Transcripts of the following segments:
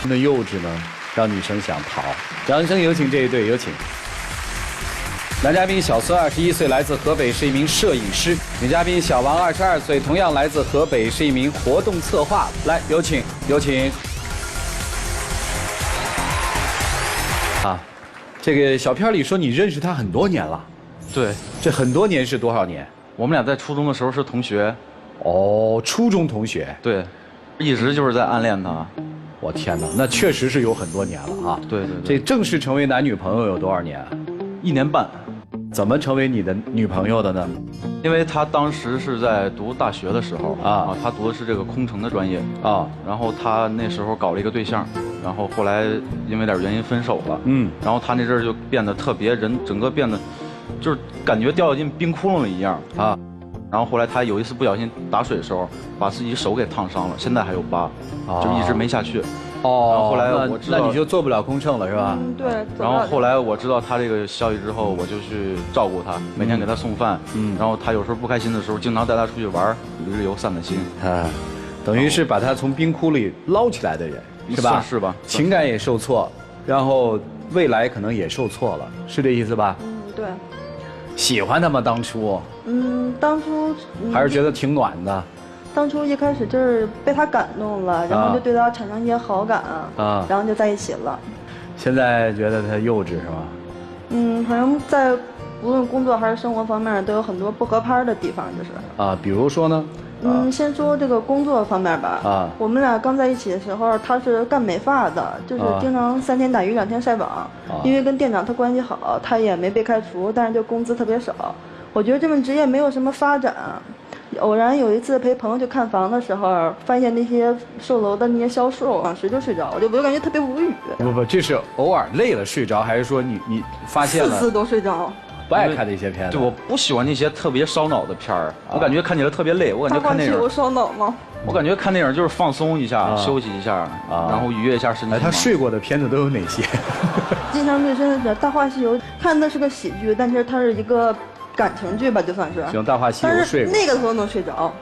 那幼稚呢，让女生想逃。掌声有请这一对，有请。男嘉宾小孙21岁，来自河北，是一名摄影师；女嘉宾小王22岁，同样来自河北，是一名活动策划。来，有请，有请。啊，这个小片里说你认识他很多年了。对，这很多年是多少年？我们俩在初中的时候是同学。哦，初中同学。对，一直就是在暗恋他。我天哪，那确实是有很多年了啊。对对对。这正式成为男女朋友有多少年？1年半。怎么成为你的女朋友的呢？因为他当时是在读大学的时候他读的是这个空乘的专业然后他那时候搞了一个对象，然后后来因为点原因分手了。然后他那阵儿就变得特别人，整个变得就是感觉掉进冰窟窿里一样然后后来他有一次不小心打水的时候，把自己手给烫伤了，现在还有疤，就一直没下去。然后后来我知道，那你就做不了空乘了是吧？对。然后后来我知道他这个消息之后，我就去照顾他，每天给他送饭。然后他有时候不开心的时候，经常带他出去玩，旅游散散心。等于是把他从冰窟里捞起来的人，是吧？是吧？情感也受挫，然后未来可能也受挫了，是这意思吧？对。喜欢他吗？当初？当初还是觉得挺暖的。当初一开始就是被他感动了，然后就对他产生一些好感然后就在一起了。现在觉得他幼稚是吗？好像在无论工作还是生活方面都有很多不合拍的地方，就是比如说呢？先说这个工作方面吧。我们俩刚在一起的时候，他是干美发的，就是经常3天打鱼2天晒网。因为跟店长他关系好，他也没被开除，但是就工资特别少。我觉得这份职业没有什么发展。偶然有一次陪朋友去看房的时候，发现那些售楼的那些销售当时就睡着，我就感觉特别无语。不，这是偶尔累了睡着，还是说你发现了？4次都睡着。不爱看这些片子。对，我不喜欢那些特别烧脑的片儿，我感觉看起来特别累。我感觉看电影有烧脑吗？我感觉看电影就是放松一下，休息一下然后愉悦一下身体。他睡过的片子都有哪些？印象最深的是《大话西游》，看的是个喜剧，但是它是一个感情剧吧，就算是。行，《大话西游》睡过。那个时候能睡着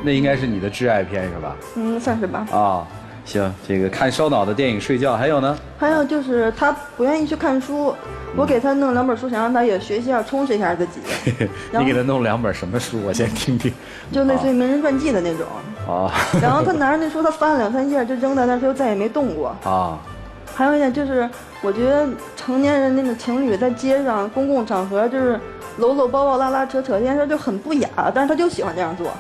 那应该是你的挚爱片是吧？算是吧。行，这个看烧脑的电影睡觉，还有呢？还有就是他不愿意去看书，我给他弄2本书，想让他也学习一下，充实一下自己。你给他弄2本什么书？我先听听。就类似于名人传记的那种。然后他拿着那书，他翻了2、3页就扔在那，他就再也没动过。还有一点就是，我觉得成年人那种情侣在街上、公共场合就是搂搂抱抱、拉拉扯扯这件事就很不雅，但是他就喜欢这样做。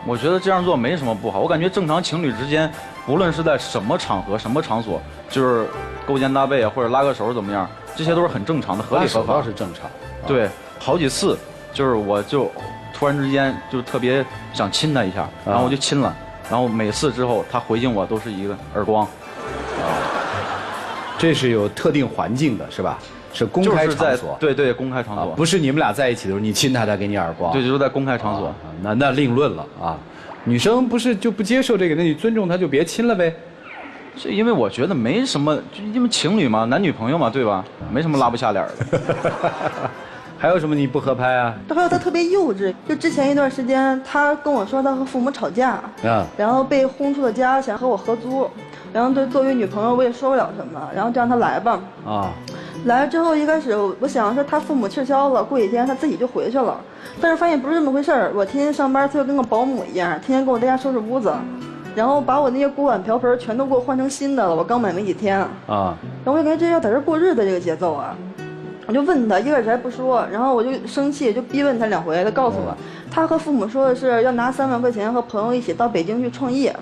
我觉得这样做没什么不好。我感觉正常情侣之间，不论是在什么场合、什么场所，就是勾肩搭背或者拉个手怎么样，这些都是很正常的、合理合法。是正常。对，好几次就是我就突然之间就特别想亲他一下，然后我就亲了，然后每次之后他回敬我都是一个耳光。这是有特定环境的是吧？是公开场所。对，公开场所。不是你们俩在一起的时候你亲他，他给你耳光。对，就是在公开场所。那另论了女生不是就不接受这个，那你尊重他就别亲了呗。是因为我觉得没什么，就因为情侣嘛，男女朋友嘛，对吧？没什么拉不下脸的。还有什么你不合拍啊？还有他特别幼稚，就之前一段时间，他跟我说他和父母吵架然后被轰出了家，想和我合租，然后对作为女朋友我也说不了什么，然后就让他来吧。来了之后，一开始我想说他父母撤销了，过几天他自己就回去了，但是发现不是这么回事儿。我天天上班，他就跟个保姆一样，天天跟我在家收拾屋子，然后把我那些锅碗瓢盆全都给我换成新的了。我刚买没几天然后我就感觉这要在这过日子这个节奏我就问他，一开始还不说，然后我就生气，就逼问他2回，他告诉我，他和父母说的是要拿3万块钱和朋友一起到北京去创业，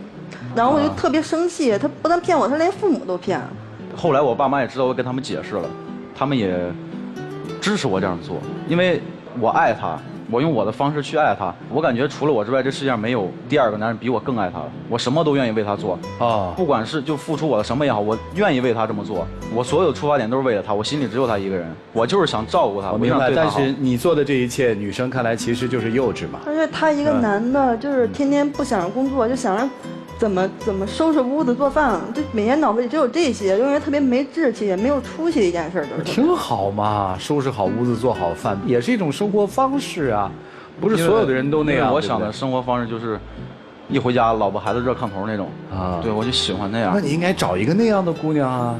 然后我就特别生气，他不但骗我，他连父母都骗。后来我爸妈也知道，我跟他们解释了，他们也支持我这样做，因为我爱他，我用我的方式去爱他。我感觉除了我之外，这世界上没有第2个男人比我更爱他了。我什么都愿意为他做不管是就付出我的什么也好，我愿意为他这么做。我所有的出发点都是为了他，我心里只有他一个人，我就是想照顾他。我明白，但是你做的这一切，女生看来其实就是幼稚嘛。而且他一个男的，就是天天不想着工作，就想着怎么收拾屋子做饭，就每天脑子里只有这些，就认为特别没志气，也没有出息的一件事。挺好嘛，收拾好屋子做好饭也是一种生活方式啊，不是所有的人都那样。我想的生活方式就是一回家老婆孩子热炕头那种啊。对，我就喜欢那样。那你应该找一个那样的姑娘啊。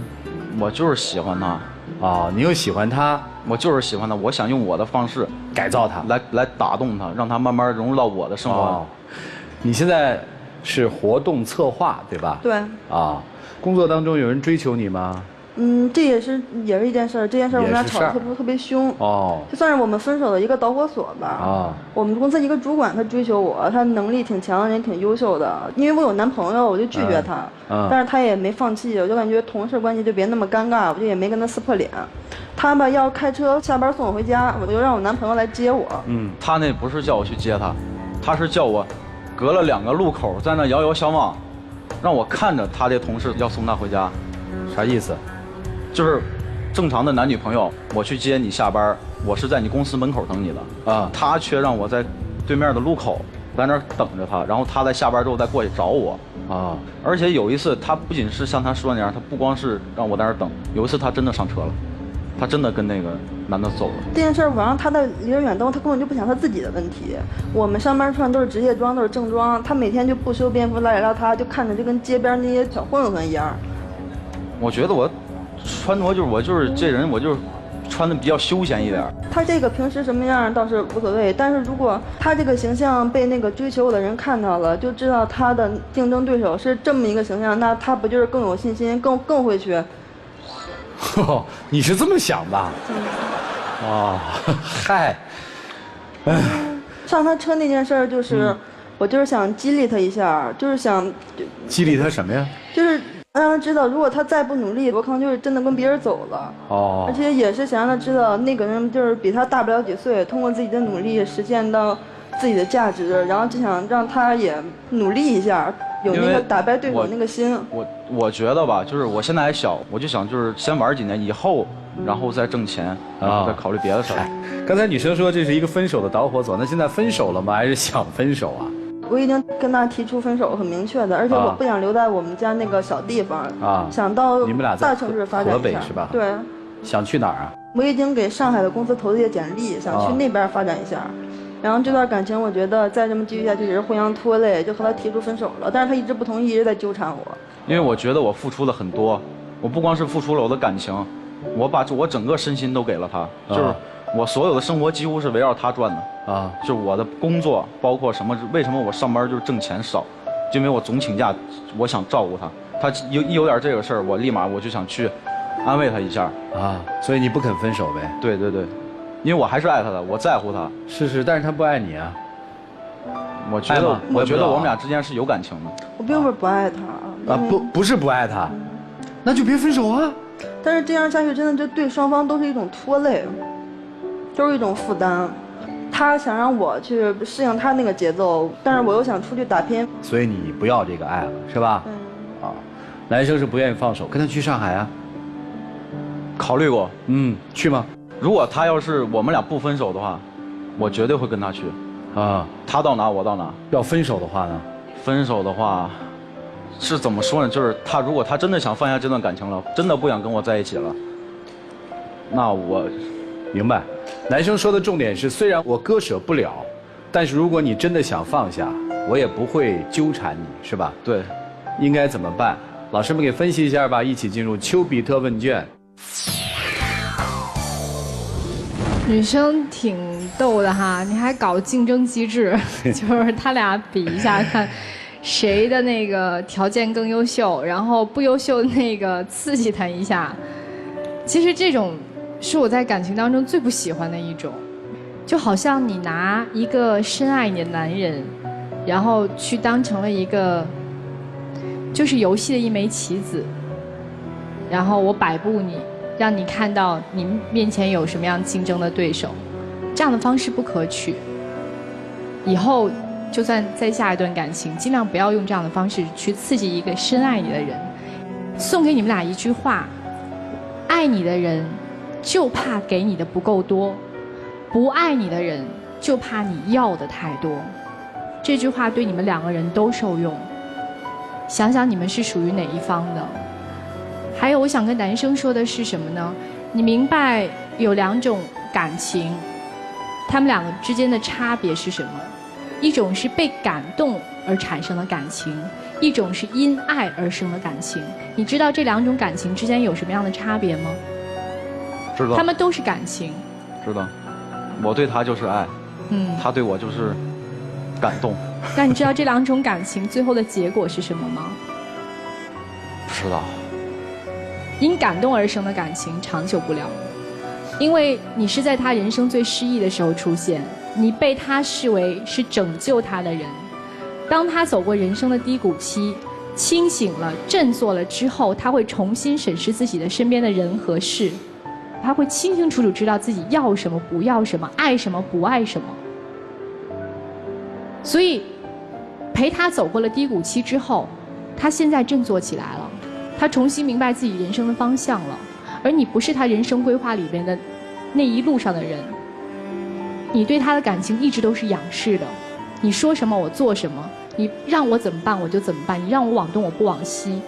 我就是喜欢她。啊，你又喜欢她，我就是喜欢她，我想用我的方式改造她，来打动她，让她慢慢融入到我的生活。哦，你现在是活动策划对吧？对。啊，工作当中有人追求你吗？这也是一件事儿。这件事儿我们俩吵得特别凶。哦。就算是我们分手的一个导火索吧。啊。我们公司一个主管他追求我，他能力挺强，人挺优秀的。因为我有男朋友，我就拒绝他。但是他也没放弃，我就感觉同事关系就别那么尴尬，我就也没跟他撕破脸。他吧要开车下班送我回家，我就让我男朋友来接我。他那不是叫我去接他，他是叫我隔了2个路口在那遥遥相望，让我看着他的同事要送他回家。啥意思？就是正常的男女朋友，我去接你下班，我是在你公司门口等你的啊，他却让我在对面的路口在那儿等着他，然后他在下班之后再过去找我啊。而且有一次，他不仅是像他说那样，他不光是让我在那儿等，有一次他真的上车了，他真的跟那个男的走了。这件事我让他的离得远，他根本就不想他自己的问题。我们上班穿都是职业装，都是正装，他每天就不修边幅，邋里邋遢，就看着就跟街边那些小混混一样。我觉得我穿着我就是这人，我就是穿的比较休闲一点。他这个平时什么样倒是无所谓，但是如果他这个形象被那个追求我的人看到了，就知道他的竞争对手是这么一个形象，那他不就是更有信心，更会去？你是这么想的？哦，嗨，上他车那件事儿就是，我就是想激励他一下，就是想激励他什么呀？就是让他知道，如果他再不努力，我可能就是真的跟别人走了。哦。而且也是想让他知道，那个人就是比他大不了几岁，通过自己的努力实现到自己的价值，然后就想让他也努力一下，有那个打败对手那个心。我觉得吧，就是我现在还小，我就想就是先玩几年，以后然后再挣钱，然后再考虑别的事儿。刚才女生说这是一个分手的导火索，那现在分手了吗？还是想分手啊？我已经跟他提出分手，很明确的，而且我不想留在我们家那个小地方啊，想到大城市发展一下。河北是吧？对。想去哪儿啊？我已经给上海的公司投了一些简历，想去那边发展一下。然后这段感情，我觉得再这么继续下去只是互相拖累，就和他提出分手了。但是他一直不同意，一直在纠缠我。因为我觉得我付出了很多，我不光是付出了我的感情，我把我整个身心都给了他，就是我所有的生活几乎是围绕他转的啊。就我的工作，包括什么，为什么我上班就是挣钱少，就因为我总请假，我想照顾他。他有点这个事儿，我立马我就想去安慰他一下啊。所以你不肯分手呗？对对对。因为我还是爱他的，我在乎他。是，但是他不爱你啊。我觉得我们俩之间是有感情的。我并不是不爱他啊，不是不爱他，那就别分手啊。但是这样下去真的就对双方都是一种拖累，都是一种负担。他想让我去适应他那个节奏，但是我又想出去打拼。所以你不要这个爱了，是吧？啊，男生是不愿意放手，跟他去上海啊。考虑过，去吗？如果他要是我们俩不分手的话，我绝对会跟他去，啊，他到哪我到哪。要分手的话呢？分手的话，是怎么说呢？就是如果他真的想放下这段感情了，真的不想跟我在一起了，那我明白。男生说的重点是，虽然我割舍不了，但是如果你真的想放下，我也不会纠缠你，是吧？对。应该怎么办？老师们给分析一下吧，一起进入丘比特问卷。女生挺逗的哈，你还搞竞争机制，就是他俩比一下看谁的那个条件更优秀，然后不优秀的那个刺激他一下。其实这种是我在感情当中最不喜欢的一种，就好像你拿一个深爱你的男人，然后去当成了一个就是游戏的一枚棋子，然后我摆布你，让你看到你面前有什么样竞争的对手，这样的方式不可取。以后就算在下一段感情，尽量不要用这样的方式去刺激一个深爱你的人。送给你们俩一句话：爱你的人就怕给你的不够多，不爱你的人就怕你要的太多。这句话对你们2个人都受用，想想你们是属于哪一方的。还有我想跟男生说的是什么呢？你明白有2种感情，他们2个之间的差别是什么？一种是被感动而产生的感情，一种是因爱而生的感情。你知道这2种感情之间有什么样的差别吗？知道。他们都是感情。知道。我对他就是爱，他对我就是感动。那你知道这2种感情最后的结果是什么吗？不知道。因感动而生的感情长久不了，因为你是在他人生最失意的时候出现，你被他视为是拯救他的人。当他走过人生的低谷期，清醒了、振作了之后，他会重新审视自己的身边的人和事，他会清清楚楚知道自己要什么、不要什么，爱什么、不爱什么。所以，陪他走过了低谷期之后，他现在振作起来了，他重新明白自己人生的方向了。而你不是他人生规划里边的那一路上的人，你对他的感情一直都是仰视的。你说什么我做什么，你让我怎么办我就怎么办，你让我往东我不往西。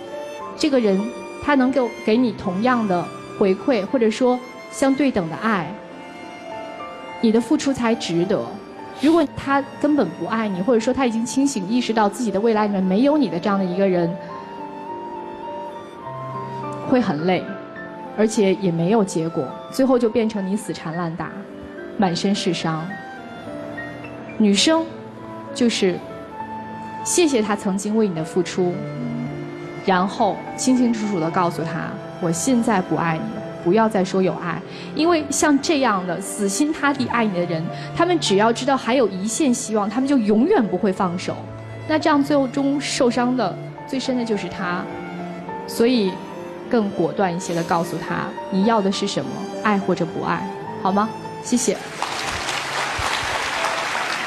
这个人他能够给你同样的回馈，或者说相对等的爱，你的付出才值得。如果他根本不爱你，或者说他已经清醒意识到自己的未来里面没有你的这样的一个人，会很累，而且也没有结果，最后就变成你死缠烂打，满身是伤。女生就是谢谢他曾经为你的付出，然后清清楚楚地告诉他，我现在不爱你，不要再说有爱。因为像这样的死心塌地爱你的人，他们只要知道还有一线希望，他们就永远不会放手。那这样最终受伤的最深的就是他，所以更果断一些地告诉他，你要的是什么，爱或者不爱，好吗？谢谢。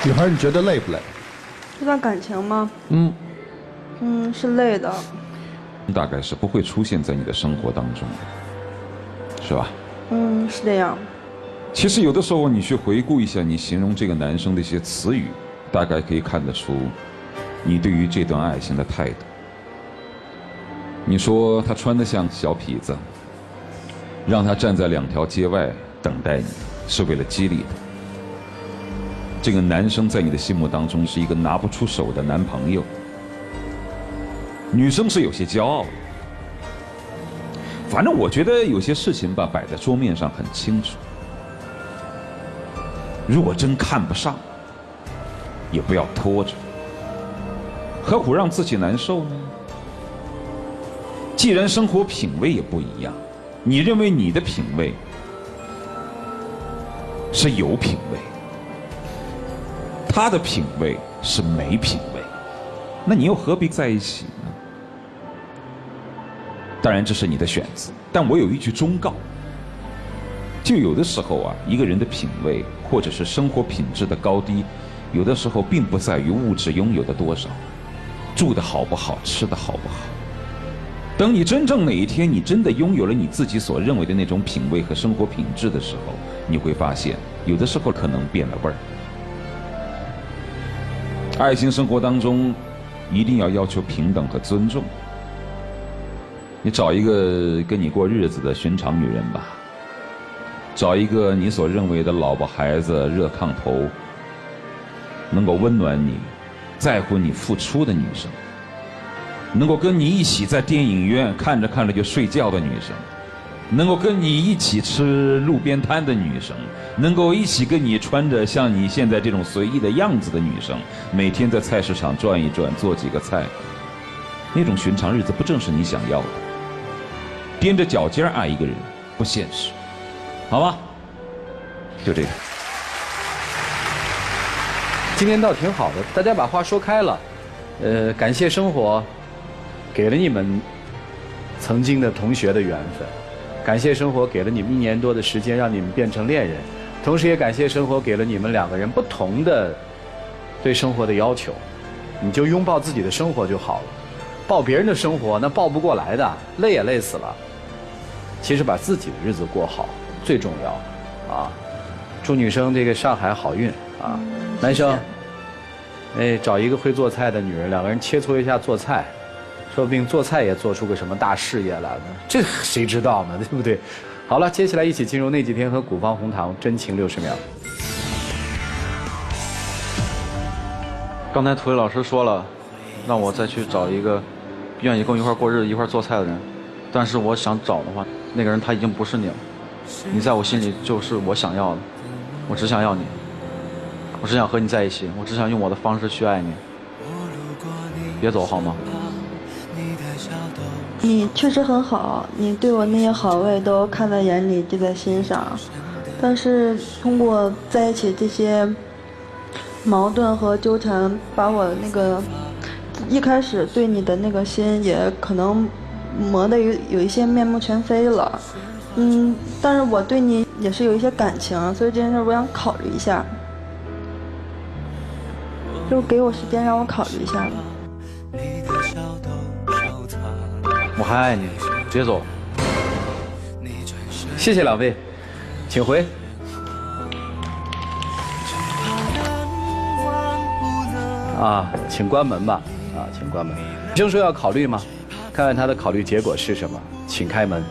女孩，你觉得累不累？这段感情吗？是累的。大概是不会出现在你的生活当中，是吧？是这样。其实有的时候你去回顾一下你形容这个男生的一些词语，大概可以看得出你对于这段爱情的态度。你说他穿得像小痞子，让他站在2条街外等待你，是为了激励他。这个男生在你的心目当中是一个拿不出手的男朋友。女生是有些骄傲的，反正我觉得有些事情吧，摆在桌面上很清楚。如果真看不上，也不要拖着，何苦让自己难受呢？既然生活品味也不一样，你认为你的品味是有品味，他的品味是没品味，那你又何必在一起呢？当然这是你的选择，但我有一句忠告，就有的时候啊，一个人的品味或者是生活品质的高低，有的时候并不在于物质拥有的多少，住的好不好，吃的好不好。等你真正哪一天你真的拥有了你自己所认为的那种品味和生活品质的时候，你会发现有的时候可能变了味儿。爱情生活当中一定要求平等和尊重。你找一个跟你过日子的寻常女人吧，找一个你所认为的老婆孩子热炕头，能够温暖你，在乎你付出的女生，能够跟你一起在电影院看着看着就睡觉的女生，能够跟你一起吃路边摊的女生，能够一起跟你穿着像你现在这种随意的样子的女生，每天在菜市场转一转，做几个菜，那种寻常日子不正是你想要的？踮着脚尖爱一个人不现实，好吗？就这个。今天倒挺好的，大家把话说开了。感谢生活给了你们曾经的同学的缘分，感谢生活给了你们1年多的时间让你们变成恋人，同时也感谢生活给了你们2个人不同的对生活的要求。你就拥抱自己的生活就好了，抱别人的生活那抱不过来的，累也累死了。其实把自己的日子过好最重要啊！祝女生这个上海好运啊！男生，找一个会做菜的女人，2个人切磋一下做菜，说不定做菜也做出个什么大事业来呢？这谁知道呢？对不对？好了，接下来一起进入那几天和古方红糖真情60秒。刚才涂磊老师说了，让我再去找一个愿意跟我一块过日子、一块做菜的人。但是我想找的话，那个人他已经不是你了，你在我心里就是我想要的，我只想要你，我只想和你在一起，我只想用我的方式去爱你。别走好吗？你确实很好，你对我那些好我也都看在眼里，记在心上。但是通过在一起这些矛盾和纠缠，把我那个一开始对你的那个心也可能磨得有一些面目全非了。但是我对你也是有一些感情，所以这件事我想考虑一下，就给我时间让我考虑一下吧。我还爱你，别走。谢谢两位，请回。啊，请关门吧。啊，请关门。医生说要考虑吗？看看他的考虑结果是什么，请开门。